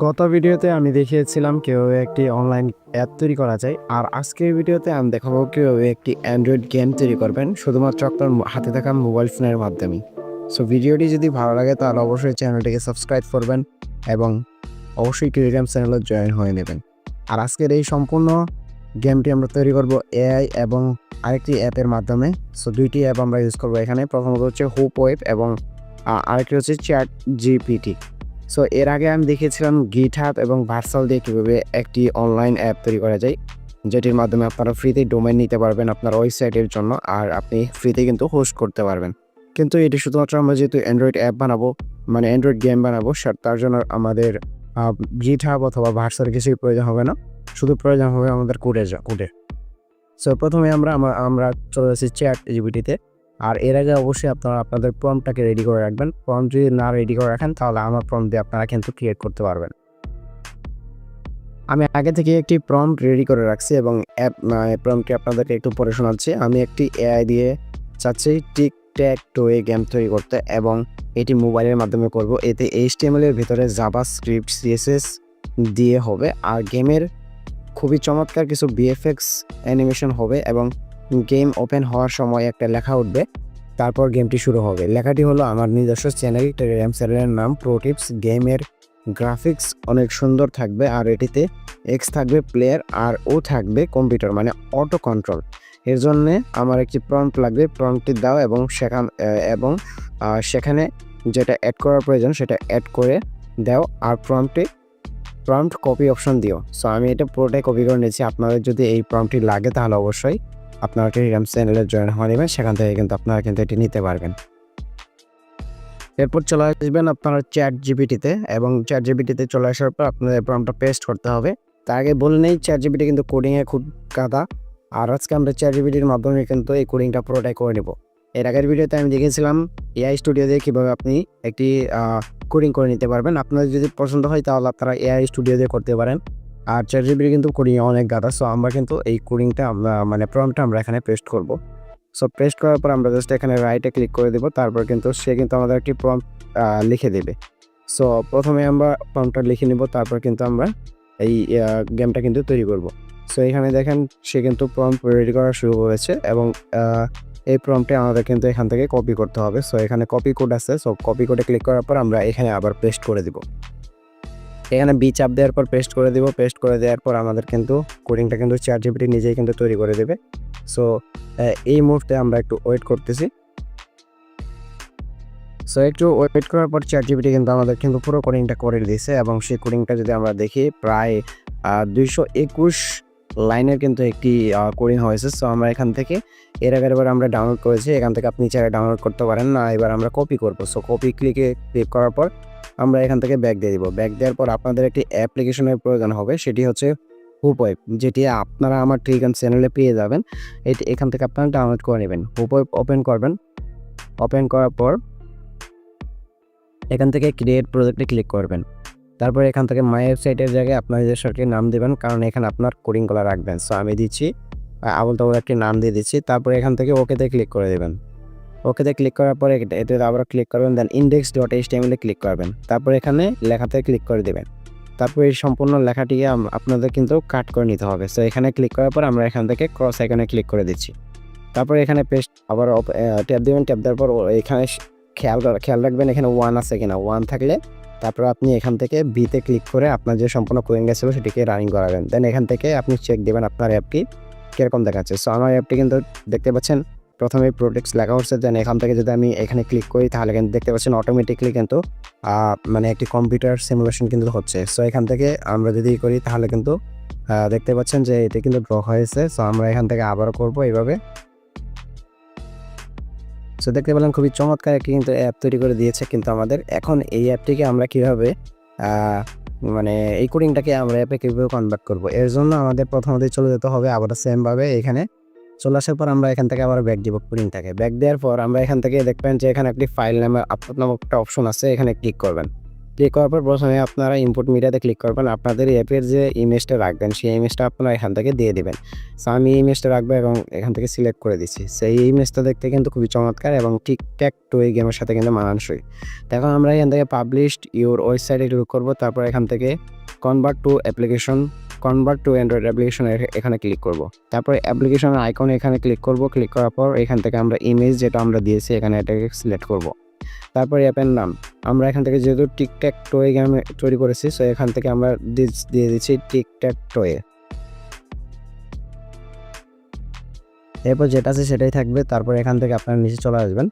গত ভিডিওতে আমি দেখিয়েছিলাম কিভাবে একটি অনলাইন অ্যাপ তৈরি করা যায়, আর আজকের ভিডিওতে আমি দেখাবো কিভাবে একটি অ্যান্ড্রয়েড গেম তৈরি করবেন শুধুমাত্র আপনার হাতে থাকা মোবাইল ফোনের মাধ্যমে। সো ভিডিওটি যদি ভালো লাগে তাহলে অবশ্যই চ্যানেলটিকে সাবস্ক্রাইব করবেন এবং অবশ্যই টেলিগ্রাম চ্যানেলে জয়েন হয়ে নেবেন। আর আজকের এই সম্পূর্ণ গেমটি আমরা তৈরি করব এআই এবং আরেকটি অ্যাপের মাধ্যমে। সো দুইটি অ্যাপ আমরা ইউজ করবো এখানে। প্রথমত হচ্ছে হুপ ওয়েব এবং আরেকটি হচ্ছে চ্যাট জিপিটি। সো এর আগে আমি দেখিয়েছিলাম গিটহাব এবং ভার্সাল দিয়ে কীভাবে একটি অনলাইন অ্যাপ তৈরি করা যায়, যেটির মাধ্যমে আপনারা ফ্রিতে ডোমেইন নিতে পারবেন আপনার ওয়েবসাইটের জন্য, আর আপনি ফ্রিতে কিন্তু হোস্ট করতে পারবেন। কিন্তু এটি শুধুমাত্র আমরা যেহেতু অ্যান্ড্রয়েড অ্যাপ বানাবো, মানে অ্যান্ড্রয়েড গেম বানাবো, তার জন্য আমাদের গিটহাব অথবা ভার্সাল কিছুই প্রয়োজন হবে না, শুধু প্রয়োজন হবে আমাদের কোডে। সো প্রথমে আমরা চলে যাচ্ছি চ্যাট জিপিটিতে। আর এর আগে অবশ্যই আপনারা আপনাদের প্রম্পটটাকে রেডি করে রাখবেন। প্রম্পট যদি না রেডি করে রাখেন তাহলে আমার প্রম্পট দিয়ে আপনারা কিন্তু ক্রিয়েট করতে পারবেন। আমি আগে থেকে একটি প্রম্পট রেডি করে রাখছি এবং অ্যাপ প্রম্পটটি আপনাদেরকে একটু পড়ে শোনাচ্ছি। আমি একটি এআই দিয়ে চাচ্ছি টিক-ট্যাক-টোয়ে গেম তৈরি করতে এবং এটি মোবাইলের মাধ্যমে করব। এতে HTML এর ভিতরে জাভাস্ক্রিপ্ট CSS দিয়ে হবে, আর গেমের খুবই চমৎকার কিছু VFX অ্যানিমেশন হবে এবং গেম ওপেন হওয়ার সময় একটা লেখা উঠবে, তারপর গেমটি শুরু হবে। লেখাটি হলো আমার নিজস্ব চ্যানেল, টেলিগ্রাম চ্যানেলের নাম প্রোটিপস। গেমের গ্রাফিক্স অনেক সুন্দর থাকবে, আর এটিতে X থাকবে প্লেয়ার আর O থাকবে কম্পিউটার, মানে অটো কন্ট্রোল। এর জন্যে আমার একটি প্রম্পট লাগবে। প্রম্পটটি দাও এবং সেখানে যেটা অ্যাড করার প্রয়োজন সেটা অ্যাড করে দাও, আর প্রম্পট কপি অপশন দিও। সো আমি এটা পুরোটাই কপি করে নিয়েছি। আপনাদের যদি এই প্রম্পটটি লাগে তাহলে অবশ্যই আপনারা টেলিগ্রাম চ্যানেলে জয়েন হয়ে নেবেন, সেখান থেকে কিন্তু আপনারা কিন্তু এটি নিতে পারবেন। এরপর চলে আসবেন আপনারা চ্যাট জিপিটিতে, এবং চ্যাট জিপিটিতে চলে আসার পর আপনাদের প্রম্পটটা পেস্ট করতে হবে। তার আগে বলে নেই চ্যাট জিপিটি কিন্তু কোডিংয়ে খুব গাদা, আর আজকে আমরা চ্যাট জিপিটির মাধ্যমে কিন্তু এই কোডিংটা পুরোটাই করে নেব। এর আগের ভিডিওতে আমি দেখিয়েছিলাম এআই স্টুডিও দিয়ে কীভাবে আপনি একটি কোডিং করে নিতে পারবেন। আপনাদের যদি পছন্দ হয় তাহলে আপনারা এআই স্টুডিও দিয়ে করতে পারেন। আর চ্যাট জিপিটি কিন্তু কোডিংয়ে অনেক গাদা। সো আমরা কিন্তু এই কোডিংটা প্রম্পটটা আমরা এখানে পেস্ট করব। সো পেস্ট করার পর আমরা জাস্ট এখানে রাইটে ক্লিক করে দেব, তারপর কিন্তু সে কিন্তু আমাদের একটি প্রম্পট লিখে দেবে। সো প্রথমে আমরা প্রম্পটটা লিখে নেব, তারপর কিন্তু আমরা এই গেমটা কিন্তু তৈরি করব। সো এখানে দেখেন সে কিন্তু প্রম্পট রেডি করা শুরু করেছে এবং এই প্রম্পটে আমাদের কিন্তু এখান থেকে কপি করতে হবে। সো এখানে কপি কোড আছে। সো কপি কোডে ক্লিক করার পর আমরা এখানে আবার পেস্ট করে দিব। এখানে চাপ দেওয়ার পর পেস্ট করে দিব। পেস্ট করে দেওয়ার পর আমাদের কিন্তু কোডিংটা কিন্তু চ্যাট জিপিটি নিজেই কিন্তু তৈরি করে দেবে। সো এই মুহূর্তে আমরা একটু ওয়েট করতেছি। সো একটু ওয়েট করার পর চ্যাট জিপিটি কিন্তু আমাদের কিন্তু পুরো কোডিংটা করে দিয়েছে, এবং সেই কোডিংটা যদি আমরা দেখি প্রায় 221 লাইনের কিন্তু একটি কোডিং হয়েছে। সো আমরা এখান থেকে এর আগের বার আমরা ডাউনলোড করেছি, এখান থেকে আপনি চাইলে ডাউনলোড করতে পারেন না। এবার আমরা কপি করব। সো কপি ক্লিক করার পর আমরা এখান থেকে ব্যাক দিয়ে দিব। ব্যাক দেওয়ার পর আপনাদের একটি অ্যাপ্লিকেশনের প্রয়োজন হবে, সেটি হচ্ছে হুপ ওয়েব, যেটি আপনারা আমার টেলিগ্রাম চ্যানেলে পেয়ে যাবেন। এখান থেকে আপনারা ডাউনলোড করে নেবেন। হুপ ওয়েব ওপেন করবেন। ওপেন করার পর এখান থেকে ক্রিয়েট প্রজেক্টে ক্লিক করবেন। তারপর এখান থেকে মাই ওয়েবসাইটের জায়গায় আপনার নিজস্ব নাম দেবেন, কারণ এখানে আপনার কোডিংগুলো রাখবেন। সো আমি দিচ্ছি আবুল তাবুল একটি নাম দিয়ে দিচ্ছি। তারপর এখান থেকে ওকেতে ক্লিক করে দেবেন। ওকেতে ক্লিক করার পরে এতে আবার ক্লিক করবেন, দেন index.html এ ক্লিক করবেন। তারপর এখানে লেখাতে ক্লিক করে দেবেন। তারপর এই সম্পূর্ণ লেখাটিকে আপনাদের কিন্তু কাট করে নিতে হবে। সো এখানে ক্লিক করার পর আমরা এখান থেকে ক্রস আইকনে ক্লিক করে দিচ্ছি। তারপর এখানে পেস্ট আবার ট্যাপ দেবেন। ট্যাপ দেওয়ার পর এখানে খেয়াল রাখবেন এখানে 1 আছে কিনা। 1 থাকলে তারপর আপনি এখান থেকে বিতে ক্লিক করে আপনার যে সম্পূর্ণ কোডিং ছিল সেটিকে রানিং করাবেন। দেন এখান থেকে আপনি চেক দেবেন আপনার অ্যাপটি কীরকম দেখাচ্ছে। সো আমার অ্যাপটি কিন্তু দেখতে পাচ্ছেন প্রথমে প্রোটেক্টস লেখা হচ্ছে। দেন এখান থেকে যদি আমি এখানে ক্লিক করি তাহলে কিন্তু দেখতে পাচ্ছেন অটোমেটিকলি কিন্তু একটি কম্পিউটার সিমুলেশন কিন্তু হচ্ছে। সো এখান থেকে আমরা যদি করি তাহলে কিন্তু দেখতে পাচ্ছেন যে এটি কিন্তু ড্র হয়েছে। সো আমরা এখান থেকে আবারও করবো এইভাবে। সো দেখতে পেলাম খুবই চমৎকার একটি কিন্তু অ্যাপ তৈরি করে দিয়েছে কিন্তু আমাদের। এখন এই অ্যাপটিকে আমরা কীভাবে এই কোডিংটাকে আমরা অ্যাপে কীভাবে কনভার্ট করব, এর জন্য আমাদের প্রথমতেই চলে যেতে হবে আবার সেমভাবে এখানে চলে আসার পর আমরা এখান থেকে আবার ব্যাক দিব কোডিংটাকে। ব্যাক দেওয়ার পর আমরা এখান থেকে দেখবেন যে এখানে একটি ফাইল নামে আপলোড নামক একটা অপশন আছে, এখানে ক্লিক করবেন। ক্লিক করার পর প্রথমে আপনারা ইনপুট মিডিয়াতে ক্লিক করবেন। আপনাদের অ্যাপের যে ইমেজটা রাখবেন সেই ইমেজটা আপনারা এখান থেকে দিয়ে দিবেন। সো আমি এই ইমেজটা রাখবো এবং এখান থেকে সিলেক্ট করে দিচ্ছি। সো এই ইমেজটা দেখতে কিন্তু খুবই চমৎকার এবং টিকট্যাক-টো এই গেমের সাথে কিন্তু মানানসই। তো এখন আমরা এখান থেকে পাবলিশড ইউর ওয়েবসাইটে ক্লিক করব। তারপর এখান থেকে কনভার্ট টু অ্যান্ড্রয়েড অ্যাপ্লিকেশন এখানে ক্লিক করব। তারপরে অ্যাপ্লিকেশনের আইকনে এখানে ক্লিক করব। ক্লিক করার পর এখান থেকে আমরা ইমেজ যেটা আমরা দিয়েছি এখানে এটাকে সিলেক্ট করব। তারপরে অ্যাপের নাম আমরা এখান থেকে যেহেতু টিকট্যাক-টোয়ে গেম তৈরি করেছি, সো এখান থেকে আমরা দিয়ে দিচ্ছি টিকট্যাক-টোয়ে। এরপর যেটা আছে সেটাই থাকবে। তারপর এখান থেকে আপনারা নিচে চলে আসবেন।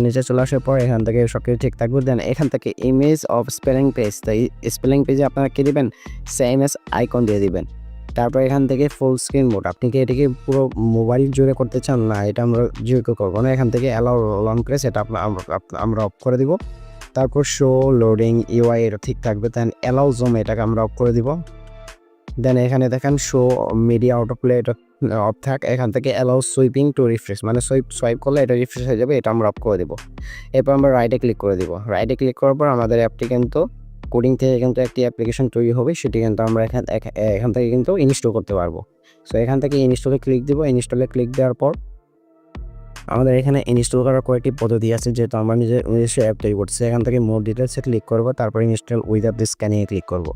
নিচে চলে আসার পর এখান থেকে সব কিছু ঠিক থাকবে। দেন এখান থেকে ইমেজ অফ স্পেলিং পেজ, তাই স্পেলিং পেজে আপনারা কী দিবেন, সেম এস আইকন দিয়ে দিবেন। তারপর এখান থেকে ফুল স্ক্রিন মোড, আপনি কি এটাকে পুরো মোবাইল জুড়ে করতে চান? না, এটা আমরা জিরো করবো না। এখান থেকে অ্যালাউ লং প্রেস এটা আমরা অফ করে দিব। তারপর শো লোডিং ইউআই এটা ঠিক থাকবে। দেন অ্যালাউ জুম এটাকে আমরা অফ করে দিব। দেন এখানে দেখেন শো মিডিয়া অটো প্লে এটা অফ থাক। এখান থেকে অ্যালাউ সুইপিং টু রিফ্রেশ, মানে সোয়াইপ করলে এটা রিফ্রেশ হয়ে যাবে, এটা আমরা অফ করে দেবো। এরপর আমরা রাইটে ক্লিক করে দিব। রাইটে ক্লিক করার পর আমাদের অ্যাপটি কিন্তু কোডিং থেকে কিন্তু একটি অ্যাপ্লিকেশন তৈরি হবে, সেটি কিন্তু আমরা এখান থেকে কিন্তু ইনস্টল করতে পারবো। সো এখান থেকে ইনস্টলে ক্লিক দিব। ইনস্টলে ক্লিক দেওয়ার পর আমাদের এখানে ইনস্টল করার কয়েকটি পদ্ধতি আছে, যেহেতু আমরা নিজস্ব অ্যাপ তৈরি করছি। এখান থেকে মোর ডিটেলসে ক্লিক করব। তারপর ইনস্টল উইদাউট দিস স্ক্যানিংয়ে ক্লিক করব।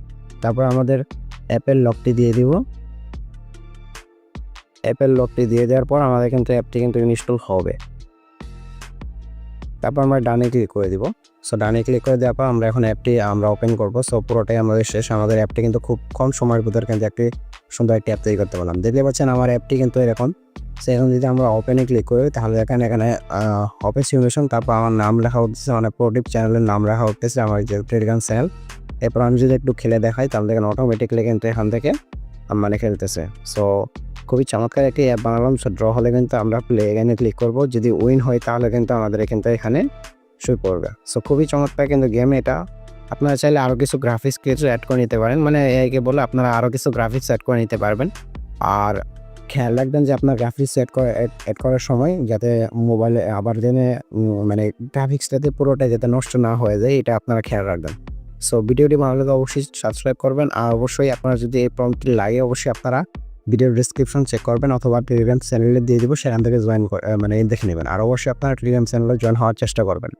তারপর আমাদের অ্যাপের লকটি দিয়ে দিব। অ্যাপের লকটি দিয়ে দেওয়ার পর আমাদের কিন্তু অ্যাপটি কিন্তু ইনস্টল হবে। তারপর আমরা ডানে ক্লিক করে দিব। সো ডানে ক্লিক করে দেওয়ার পর আমরা এখন অ্যাপটি আমরা ওপেন করব। সো পুরোটাই আমাদের শেষ। আমাদের অ্যাপটি কিন্তু খুব কম সময়ের ভিতরে কিন্তু একটি সুন্দর একটি অ্যাপ তৈরি করতে পারলাম। দেখতে পাচ্ছেন আমার অ্যাপটি কিন্তু এরকম। সো এখন যদি আমরা ওপেনে ক্লিক করি তাহলে এখানে অফিস সিমুলেশন, তারপর আমার নাম লেখা হচ্ছে, মানে প্রোটিভ চ্যানেলের নাম লেখা হচ্ছে আমার যে টেলিগ্রাম চ্যানেল। এরপর আমি যদি একটু খেলে দেখাই তাহলে দেখেন অটোমেটিকলি কিন্তু এখান থেকে মানে খেলতেছে। সো খুবই চমৎকার একটি অ্যাপ বানালাম। সো ড্র হলে কিন্তু আমরা প্লে এখানে ক্লিক করব। যদি উইন হয় তাহলে কিন্তু আমাদের কিন্তু এখানে শো পড়বে। সো খুবই চমৎকার কিন্তু গেম এটা। আপনারা চাইলে আরও কিছু গ্রাফিক্স অ্যাড করে নিতে পারেন, মানে একে বলে আপনারা আরও কিছু গ্রাফিক্স অ্যাড করে নিতে পারবেন। আর খেয়াল রাখবেন যে আপনার গ্রাফিক্স অ্যাড করার সময় যাতে মোবাইলে আবার জেনে মানে গ্রাফিক্সটাতে পুরোটা যাতে নষ্ট না হয়ে যায়, এটা আপনারা খেয়াল রাখবেন। সো ভিডিওটি ভালো লাগলে অবশ্যই সাবস্ক্রাইব করবেন। আর অবশ্যই আপনারা যদি এই প্রম্পটটি লাগে অবশ্যই আপনারা ভিডিওর ডেসক্রিপশন চেক করবেন, অথবা টেলিগ্রাম চ্যানেলে দিয়ে দেবো, সেখান থেকে মানে দেখে নেবেন। আর অবশ্যই আপনারা টেলিগ্রাম চ্যানেলে জয়েন হওয়ার চেষ্টা করবেন।